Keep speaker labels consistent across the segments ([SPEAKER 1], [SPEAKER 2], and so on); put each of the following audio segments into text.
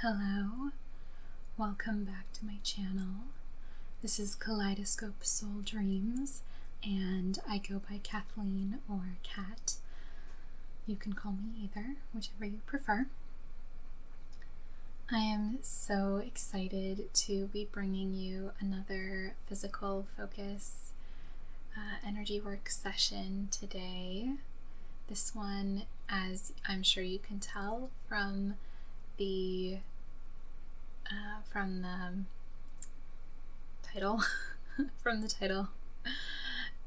[SPEAKER 1] Hello, welcome back to my channel. This is Kaleidoscope Soul Dreams, and I go by Kathleen or Kat. You can call me either, whichever you prefer. I am so excited to be bringing you another physical focus energy work session today. This one, as I'm sure you can tell from the title,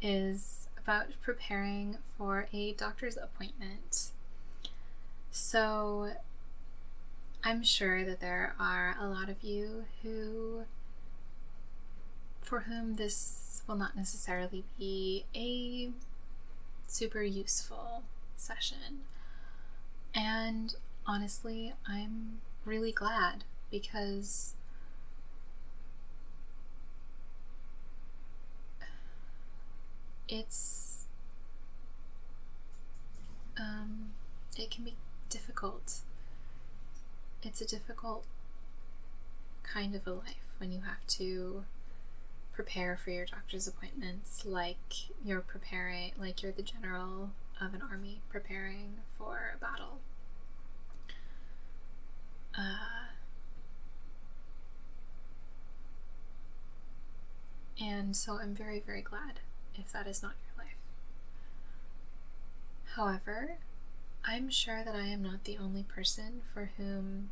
[SPEAKER 1] is about preparing for a doctor's appointment. So I'm sure that there are a lot of you for whom this will not necessarily be a super useful session. And honestly, I'm really glad, because it can be difficult. It's a difficult kind of a life when you have to prepare for your doctor's appointments like you're the general of an army preparing for a battle. And so I'm very, very glad if that is not your life. However, I'm sure that I am not the only person for whom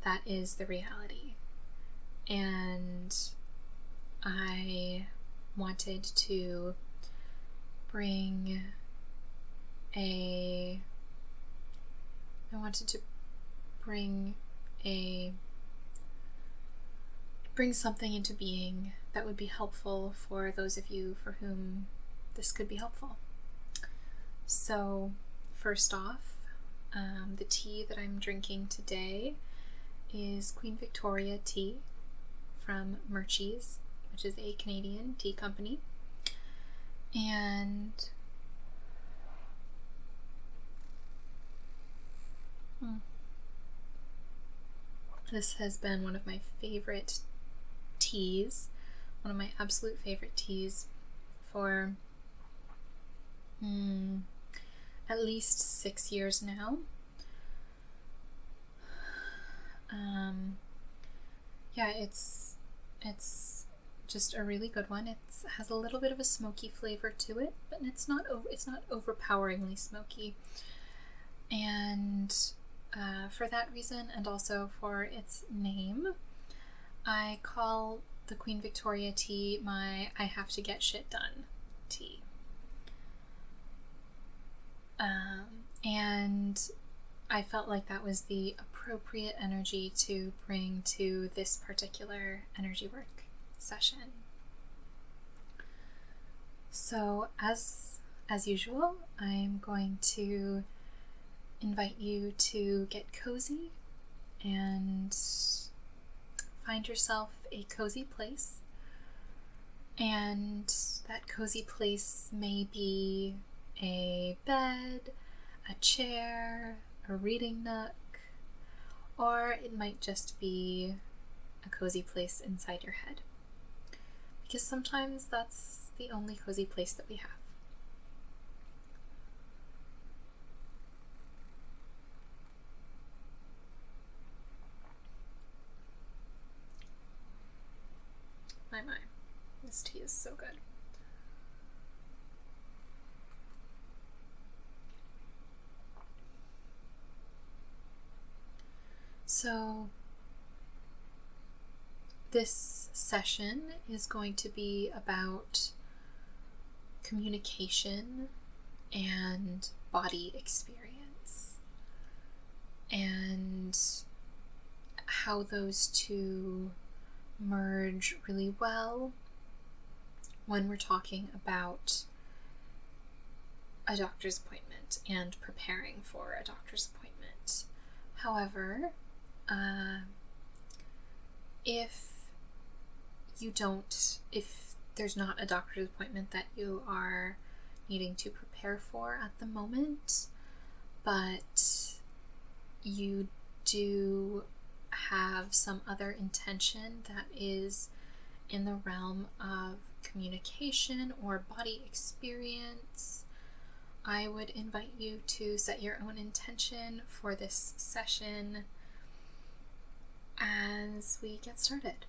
[SPEAKER 1] that is the reality. And I wanted to bring something into being that would be helpful for those of you for whom this could be helpful. So first off, the tea that I'm drinking today is Queen Victoria tea from Murchie's, which is a Canadian tea company. And this has been one of my favorite teas, one of my absolute favorite teas for at least 6 years now. It's just a really good one. It has a little bit of a smoky flavor to it, but it's not overpoweringly smoky. And for that reason, and also for its name, I call the Queen Victoria tea my I have to get shit done tea. And I felt like that was the appropriate energy to bring to this particular energy work session. So as usual, I'm going to invite you to get cozy and find yourself a cozy place. And that cozy place may be a bed, a chair, a reading nook, or it might just be a cozy place inside your head. Because sometimes that's the only cozy place that we have. My, this tea is so good. So this session is going to be about communication and body experience, and how those two merge really well when we're talking about a doctor's appointment and preparing for a doctor's appointment. However, if there's not a doctor's appointment that you are needing to prepare for at the moment, but you do have some other intention that is in the realm of communication or body experience, I would invite you to set your own intention for this session as we get started.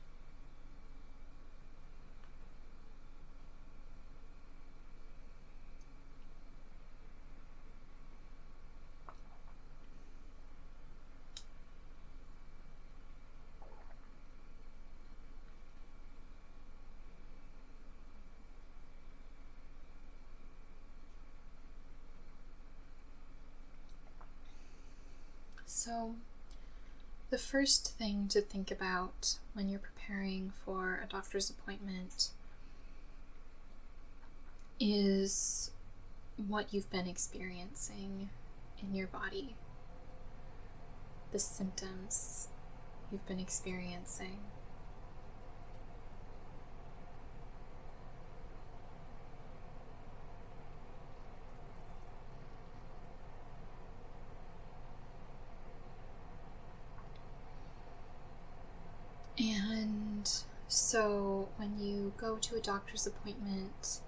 [SPEAKER 1] So, the first thing to think about when you're preparing for a doctor's appointment is what you've been experiencing in your body, the symptoms you've been experiencing. And so when you go to a doctor's appointment,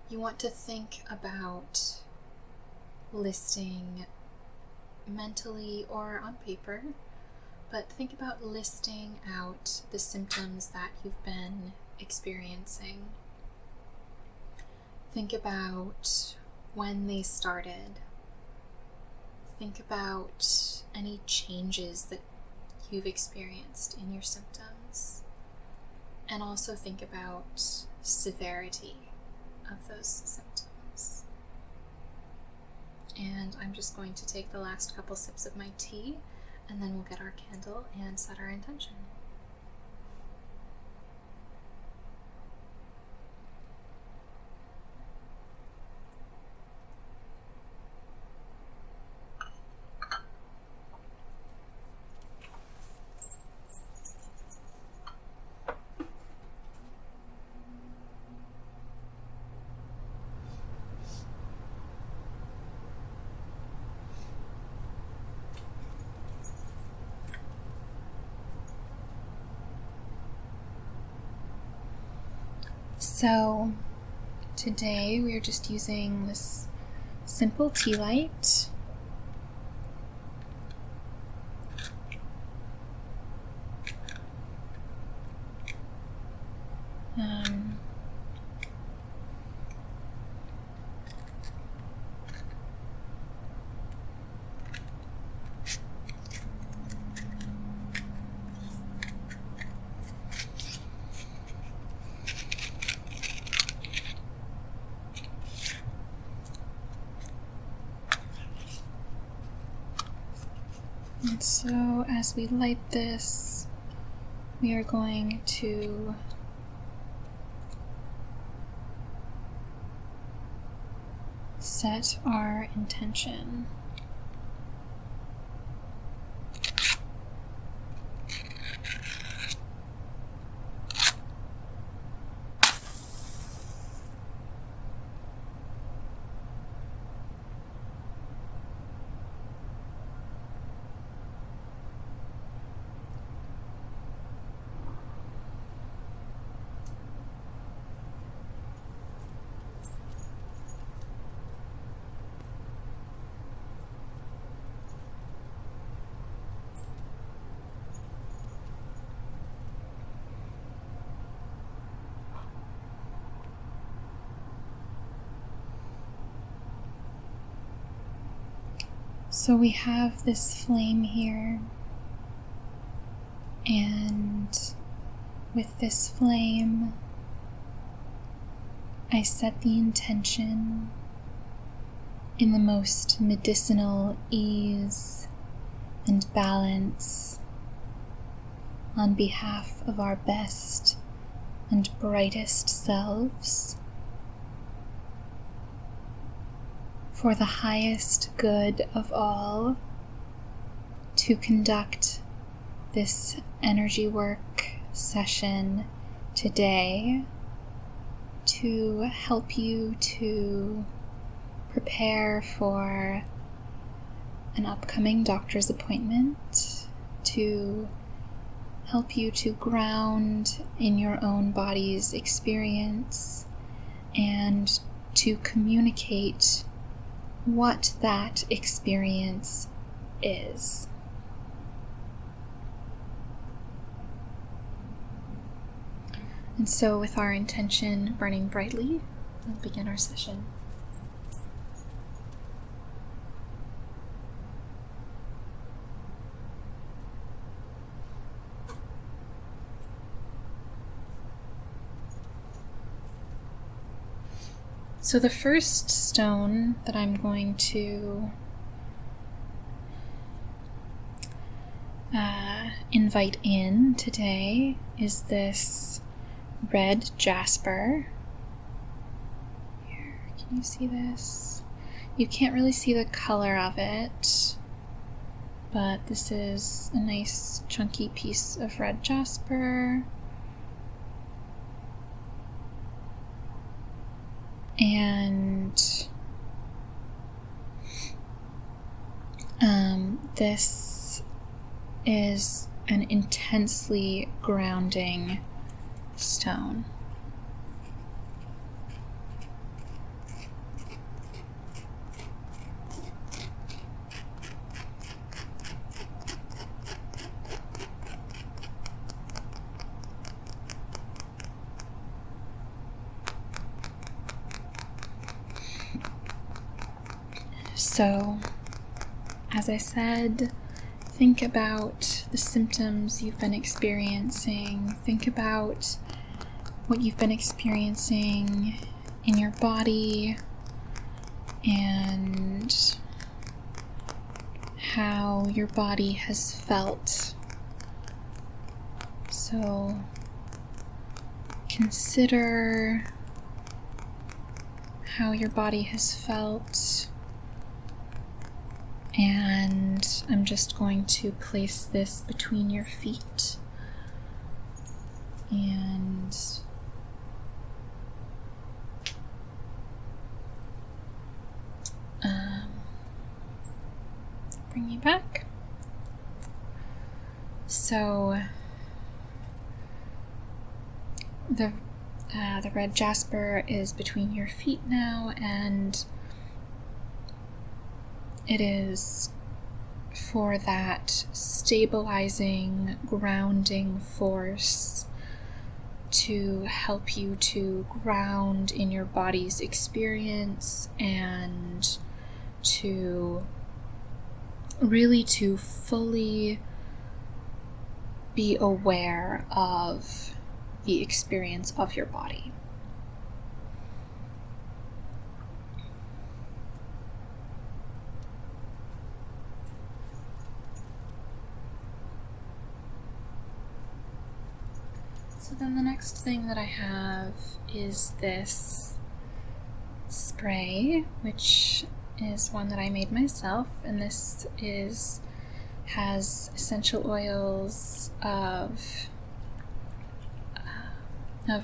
[SPEAKER 1] you want to think about listing mentally or on paper, but think about listing out the symptoms that you've been experiencing. Think about when they started. Think about any changes that you've experienced in your symptoms, and also think about severity of those symptoms. And I'm just going to take the last couple sips of my tea, and then we'll get our candle and set our intention. So today we are just using this simple tea light. And so as we light this, we are going to set our intention. So we have this flame here, and with this flame, I set the intention in the most medicinal ease and balance on behalf of our best and brightest selves, for the highest good of all, to conduct this energy work session today to help you to prepare for an upcoming doctor's appointment, to help you to ground in your own body's experience and to communicate what that experience is. And so, with our intention burning brightly, we'll begin our session. So the first stone that I'm going to invite in today is this red jasper. Here, can you see this? You can't really see the color of it, but this is a nice chunky piece of red jasper. And this is an intensely grounding stone. So, as I said, think about the symptoms you've been experiencing. Think about what you've been experiencing in your body and how your body has felt. So, consider how your body has felt. And I'm just going to place this between your feet and bring you back. So the red jasper is between your feet now, and it is for that stabilizing, grounding force to help you to ground in your body's experience and to really to fully be aware of the experience of your body. So then the next thing that I have is this spray, which is one that I made myself, and this has essential oils of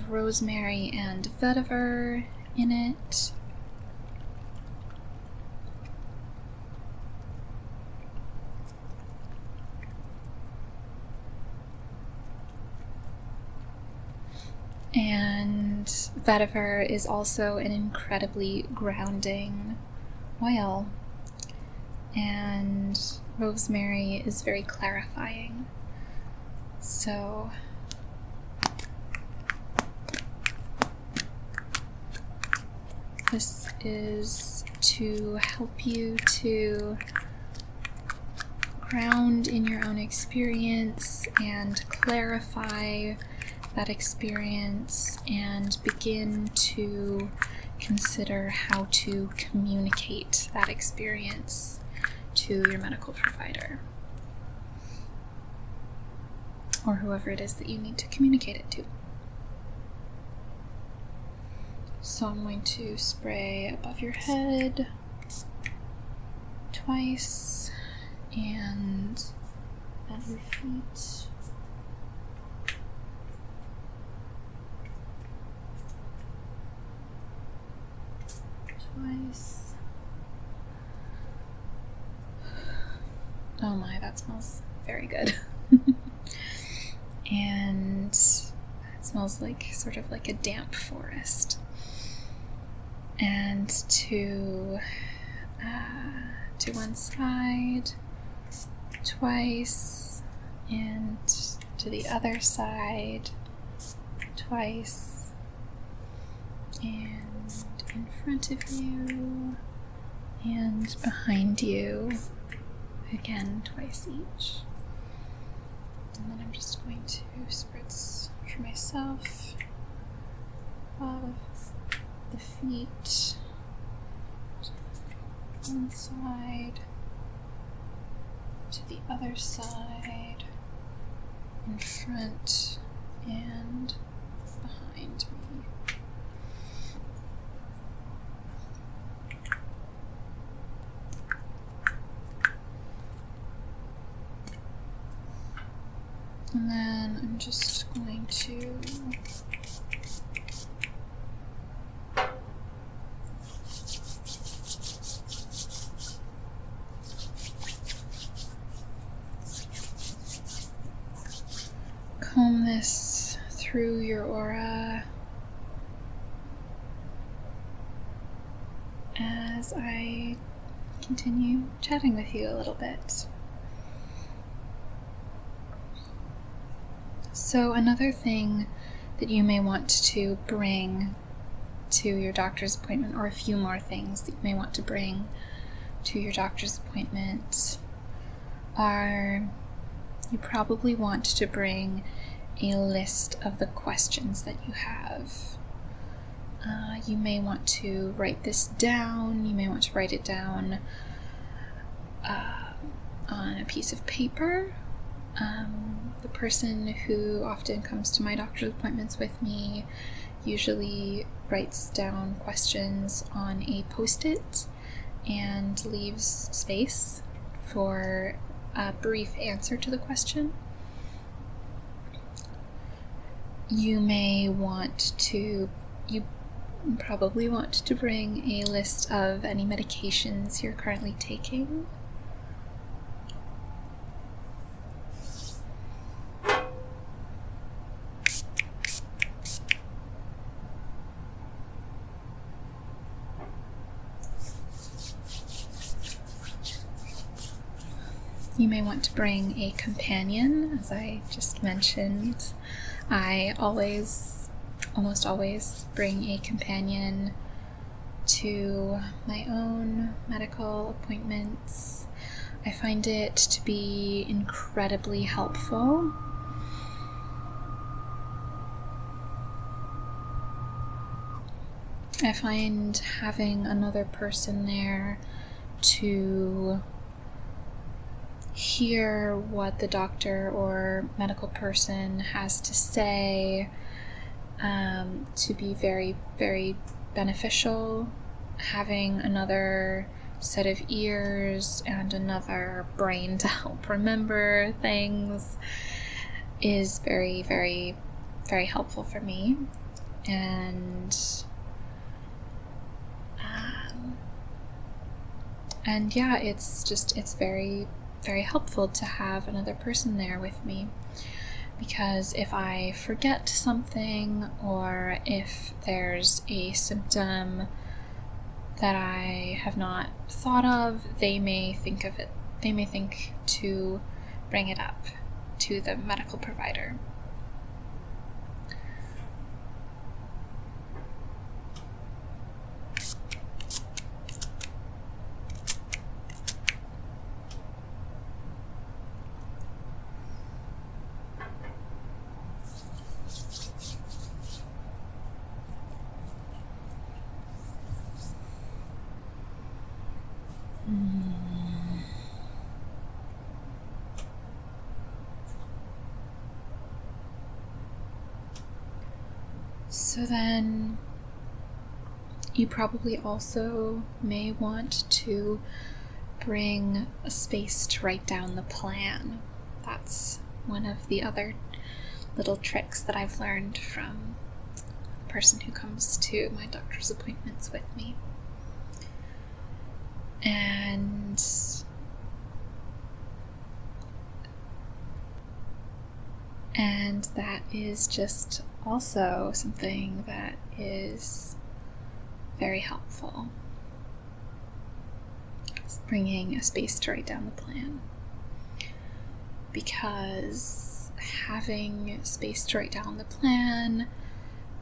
[SPEAKER 1] rosemary and vetiver in it. And vetiver is also an incredibly grounding oil, and rosemary is very clarifying. So this is to help you to ground in your own experience and clarify that experience and begin to consider how to communicate that experience to your medical provider or whoever it is that you need to communicate it to. So I'm going to spray above your head twice and at your feet. Twice. Oh my, that smells very good. and it smells like sort of like a damp forest. And to one side, twice, and to the other side, twice, and in front of you, and behind you, again, twice each. And then I'm just going to spritz for myself above the feet, one side, to the other side, in front and behind me. And then I'm just going to comb this through your aura as I continue chatting with you a little bit. So another thing that you may want to bring to your doctor's appointment, or a few more things that you may want to bring to your doctor's appointment, are you probably want to bring a list of the questions that you have. You may want to write this down. You may want to write it down on a piece of paper. The person who often comes to my doctor's appointments with me usually writes down questions on a post-it and leaves space for a brief answer to the question. You probably want to bring a list of any medications you're currently taking. You may want to bring a companion, as I just mentioned. I almost always bring a companion to my own medical appointments. I find it to be incredibly helpful. I find having another person there to hear what the doctor or medical person has to say to be very, very beneficial. Having another set of ears and another brain to help remember things is very, very, very helpful for me. And yeah, it's very, very helpful to have another person there with me, because if I forget something, or if there's a symptom that I have not thought of, they may think to bring it up to the medical provider. So then you probably also may want to bring a space to write down the plan. That's one of the other little tricks that I've learned from the person who comes to my doctor's appointments with me. And And that is just also something that is very helpful. It's bringing a space to write down the plan. Because having space to write down the plan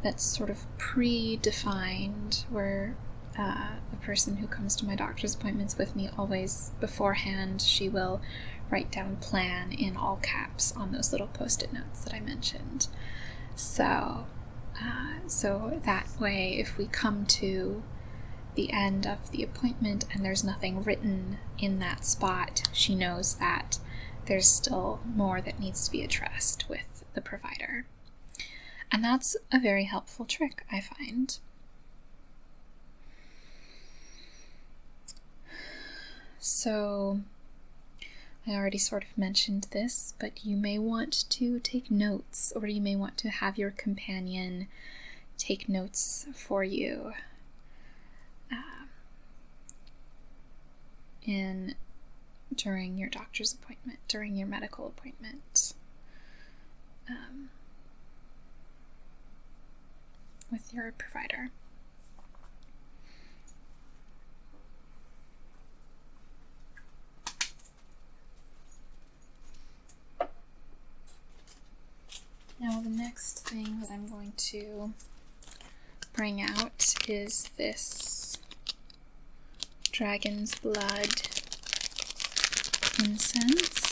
[SPEAKER 1] that's sort of predefined, where the person who comes to my doctor's appointments with me always beforehand, she will write down plan in all caps on those little post-it notes that I mentioned. So that way, if we come to the end of the appointment and there's nothing written in that spot, she knows that there's still more that needs to be addressed with the provider. And that's a very helpful trick, I find. So, I already sort of mentioned this, but you may want to take notes, or you may want to have your companion take notes for you during your doctor's appointment, during your medical appointment, with your provider. Now the next thing that I'm going to bring out is this dragon's blood incense.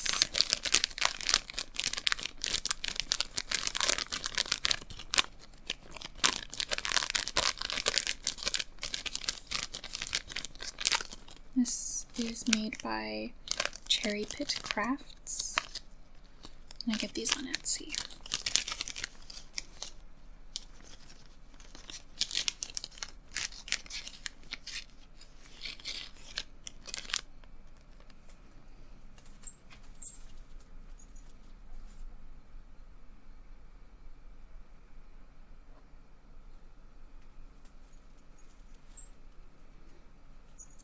[SPEAKER 1] This is made by Cherry Pit Crafts, and I get these on Etsy.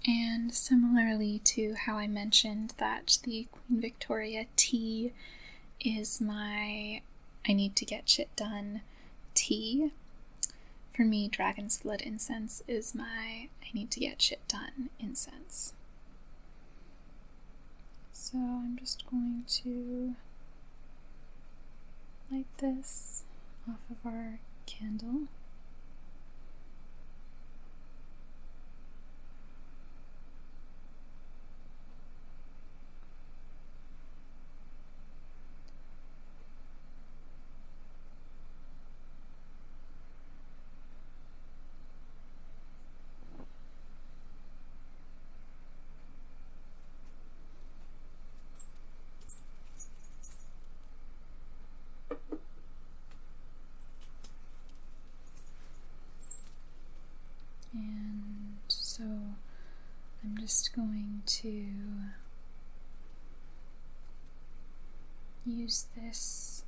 [SPEAKER 1] And similarly to how I mentioned that the Queen Victoria tea is my I need to get shit done tea, for me Dragon's Blood incense is my I need to get shit done incense. So I'm just going to light this off of our candle. And so I'm just going to use this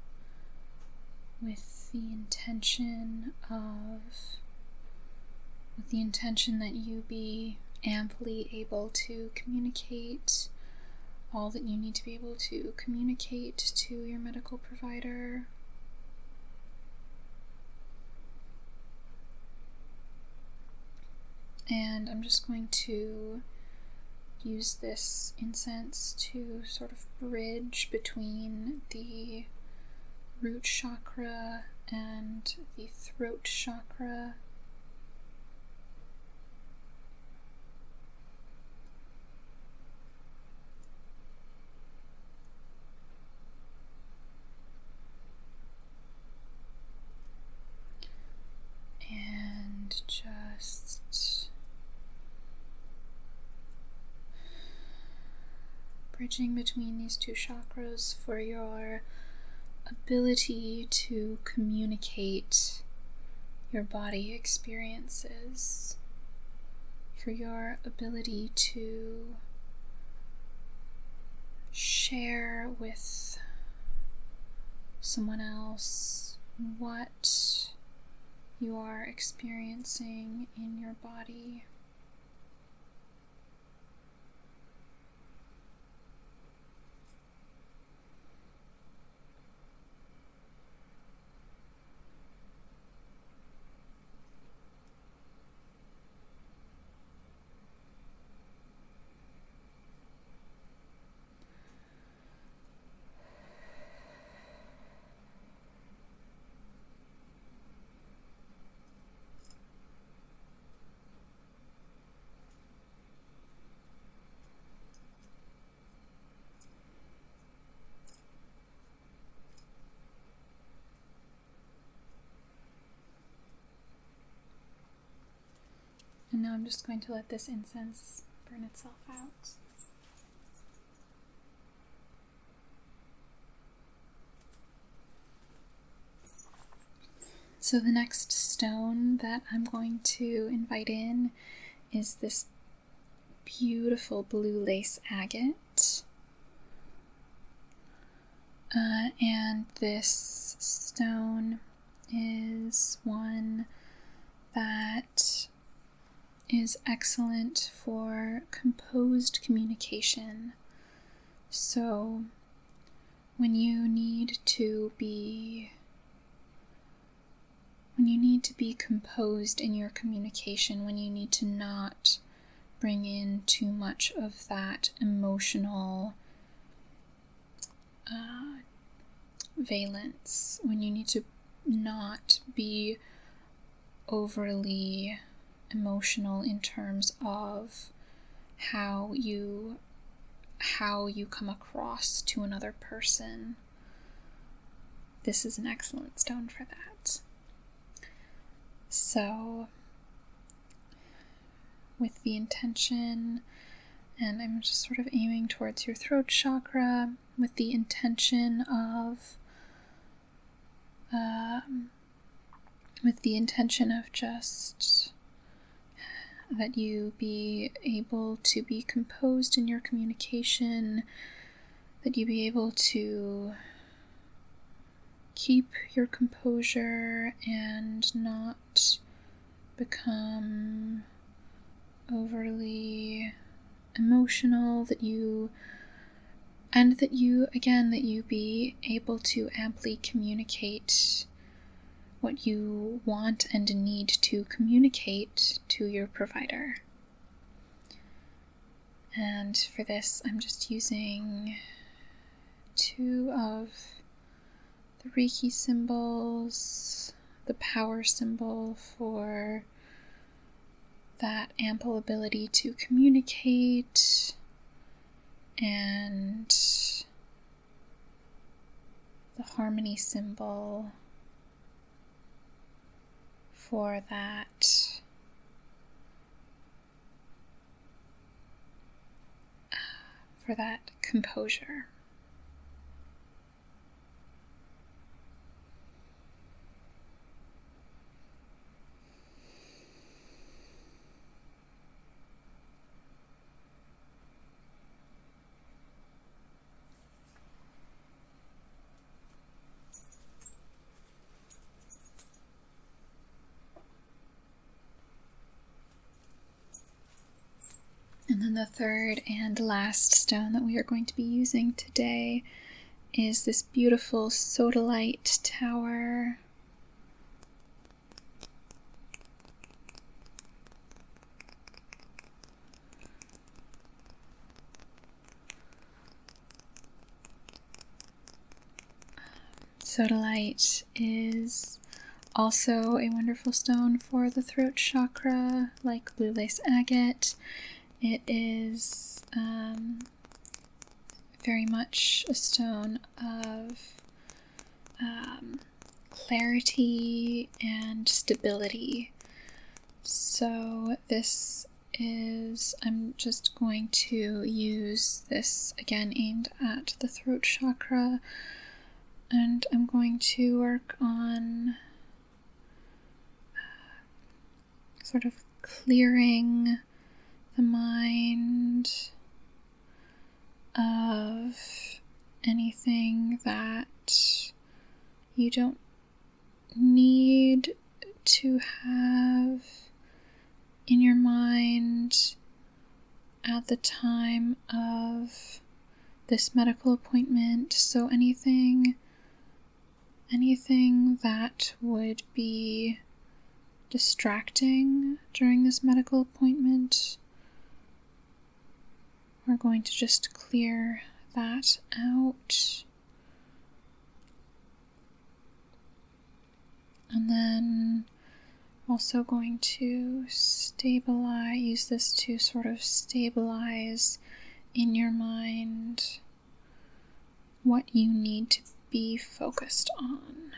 [SPEAKER 1] with the intention that you be amply able to communicate all that you need to be able to communicate to your medical provider. And I'm just going to use this incense to sort of bridge between the root chakra and the throat chakra. And just bridging between these two chakras for your ability to communicate your body experiences, for your ability to share with someone else what you are experiencing in your body. Now I'm just going to let this incense burn itself out. So the next stone that I'm going to invite in is this beautiful blue lace agate. And this stone is one that is excellent for composed communication. So when you need to be composed in your communication, when you need to not bring in too much of that emotional valence, when you need to not be overly emotional in terms of how you come across to another person, this is an excellent stone for that. So, with the intention, and I'm just sort of aiming towards your throat chakra, with the intention of just that you be able to be composed in your communication, that you be able to keep your composure and not become overly emotional, that you be able to amply communicate what you want and need to communicate to your provider. And for this, I'm just using 2 of the Reiki symbols, the power symbol for that ample ability to communicate, and the harmony symbol for that composure. And then the third and last stone that we are going to be using today is this beautiful sodalite tower. Sodalite is also a wonderful stone for the throat chakra, like blue lace agate. It is very much a stone of clarity and stability. So I'm just going to use this again aimed at the throat chakra, and I'm going to work on sort of clearing the mind of anything that you don't need to have in your mind at the time of this medical appointment. So anything that would be distracting during this medical appointment, we're going to just clear that out. And then also going to use this to sort of stabilize in your mind what you need to be focused on.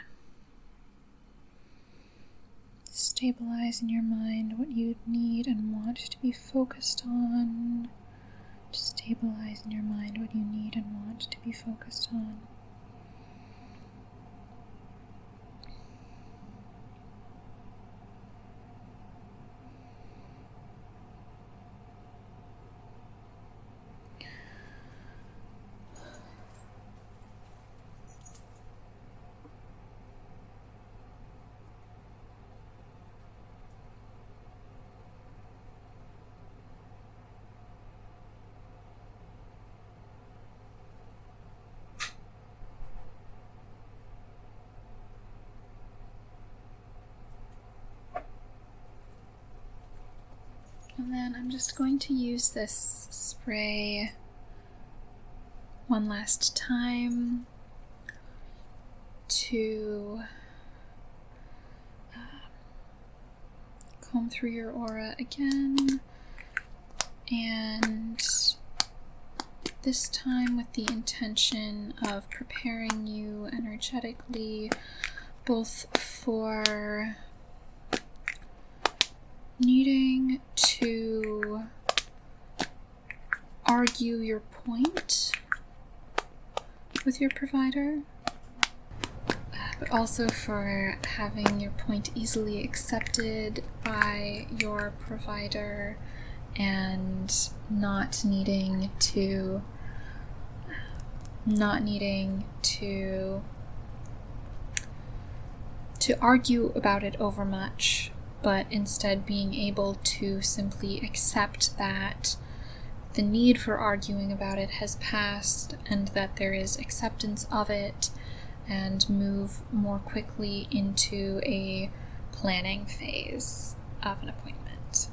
[SPEAKER 1] Stabilize in your mind what you need and want to be focused on. Just stabilize in your mind what you need and want to be focused on. And then I'm just going to use this spray one last time to comb through your aura again, and this time with the intention of preparing you energetically both for needing to argue your point with your provider, but also for having your point easily accepted by your provider and not needing to argue about it over much, but instead being able to simply accept that the need for arguing about it has passed and that there is acceptance of it, and move more quickly into a planning phase of an appointment.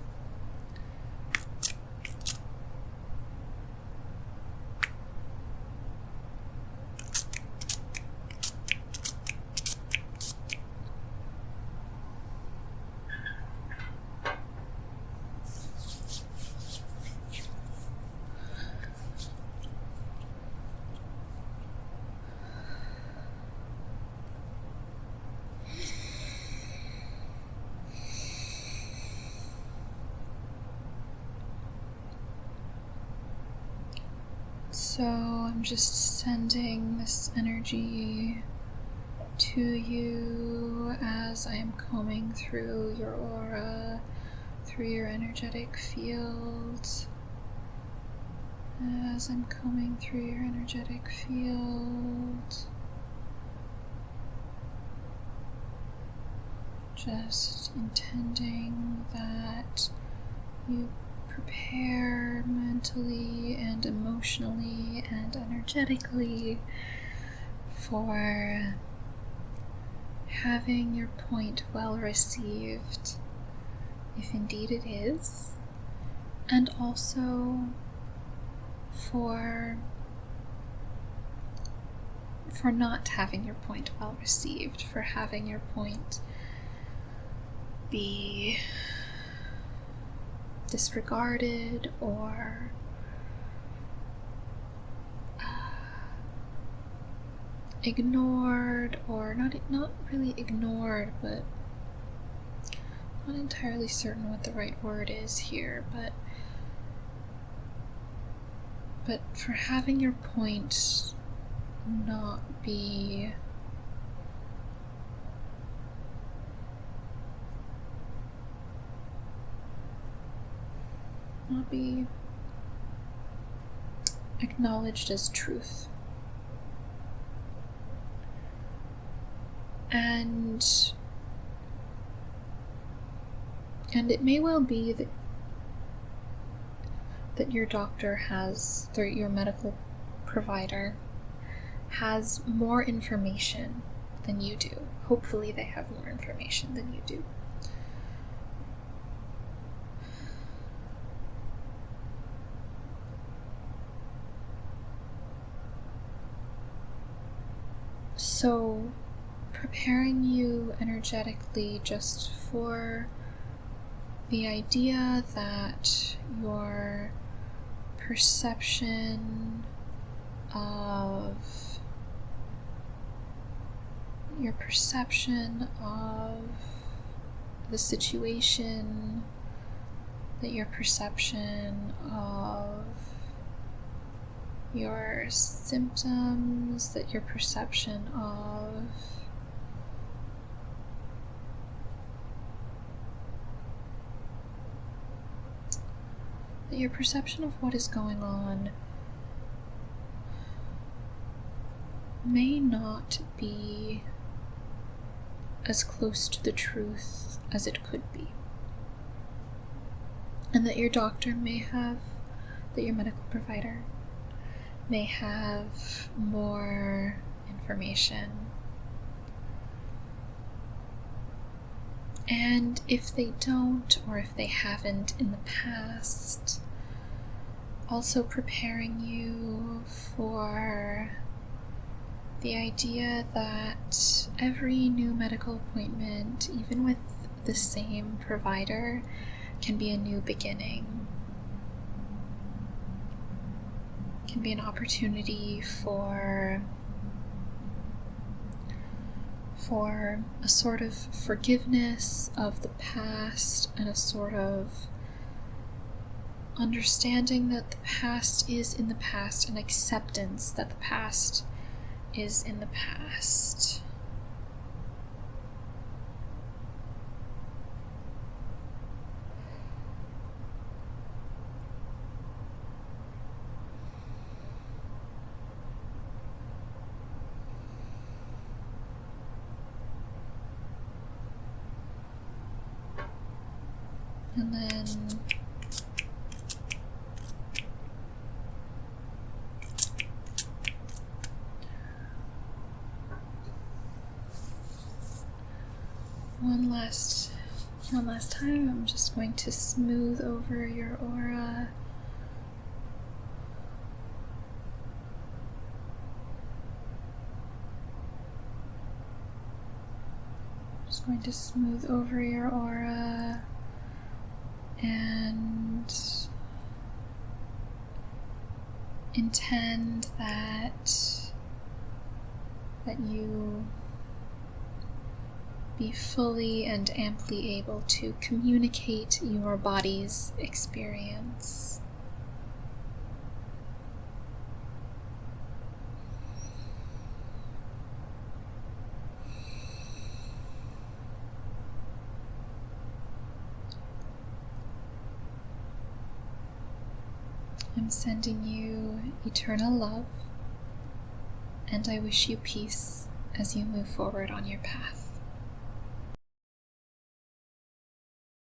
[SPEAKER 1] So I'm just sending this energy to you as I am combing through your aura, through your energetic field. As I'm combing through your energetic field, just intending that you prepare mentally and emotionally and energetically for having your point well received, if indeed it is, and also for not having your point well received, for having your point be disregarded or ignored, or not really ignored, but not entirely certain what the right word is here, but for having your point not be acknowledged as truth. And it may well be that your doctor has, or your medical provider has more information than you do. Hopefully they have more information than you do. So, preparing you energetically just for the idea that your perception of the situation, that your perception of your symptoms, that your perception of what is going on may not be as close to the truth as it could be. And that your doctor may have, that your medical provider may have more information. And if they don't, or if they haven't in the past, also preparing you for the idea that every new medical appointment, even with the same provider, can be a new beginning. Can be an opportunity for a sort of forgiveness of the past and a sort of understanding that the past is in the past and acceptance that the past is in the past. And then one last time, I'm just going to smooth over your aura. Just going to smooth over your aura and intend that you be fully and amply able to communicate your body's experience. I'm sending you eternal love, and I wish you peace as you move forward on your path.